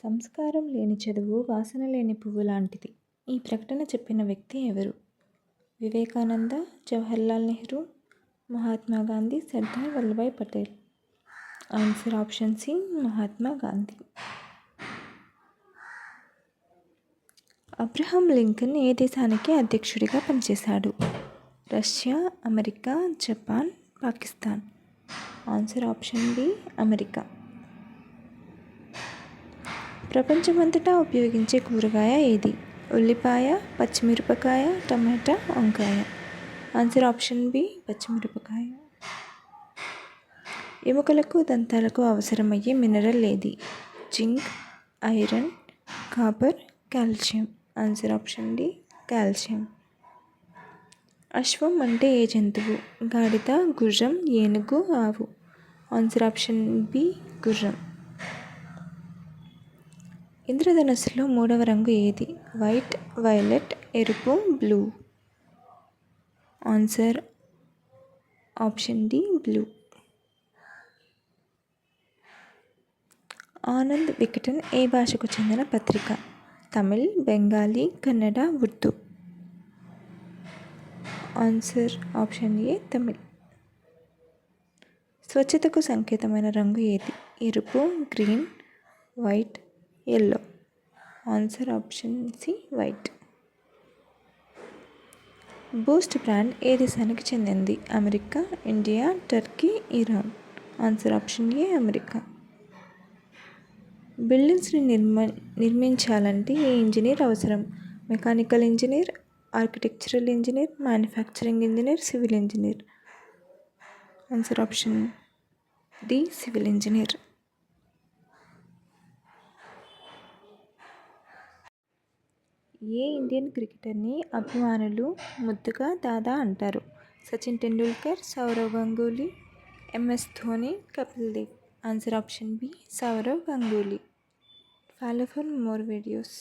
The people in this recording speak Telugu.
సంస్కారం లేని చదువు వాసన లేని పువ్వు లాంటిది. ఈ ప్రకటన చెప్పిన వ్యక్తి ఎవరు? Vivekananda, Jawaharlal Nehru, Mahatma Gandhi, Sardar Vallabhbhai Patel. Answer option C, Mahatma Gandhi. Abraham Lincoln ఏ దేశానికి అధ్యక్షుడిగా పనిచేశాడు? Russia, America, Japan, Pakistan. Answer option B, America. ప్రపంచమంతటా ఉపయోగించే కూరగాయ ఏది? ఉల్లిపాయ, పచ్చిమిరపకాయ, టమాటా, వంకాయ. ఆన్సర్ ఆప్షన్ బి, పచ్చిమిరపకాయ. ఎముకలకు దంతాలకు అవసరమయ్యే మినరల్ ఏది? Zinc, iron, copper, calcium. Answer option D, calcium. అశ్వం అంటే ఏ జంతువు? గాడిద, గుర్రం, ఏనుగు, ఆవు. ఆన్సర్ ఆప్షన్ బి, గుర్రం. ఇంద్రధనుస్సులో 3వ రంగు ఏది? వైట్, వైలెట్, ఎరుపు, blue. Answer option D, blue. Ananda Vikatan ఏ భాషకు చెందిన పత్రిక? Tamil, Bengali, Kannada, Urdu. Answer option A, Tamil. స్వచ్ఛతకు సంకేతమైన రంగు ఏది? ఎరుపు, green, white, yellow. Answer option C, white. Boost brand ఏ దేశానికి చెందింది? America, India, Turkey, Iran. Answer option A, America. బిల్డింగ్స్ని నిర్మించాలంటే ఏ ఇంజనీర్ అవసరం? Mechanical engineer, architectural engineer, manufacturing engineer, civil engineer. Answer option D, civil engineer. ఏ ఇండియన్ క్రికెటర్ని అభిమానులు ముద్దుగా దాదా అంటారు? Sachin Tendulkar, Sourav Ganguly, MS Dhoni, Kapil Dev. Answer option B, Sourav Ganguly. Follow for more videos.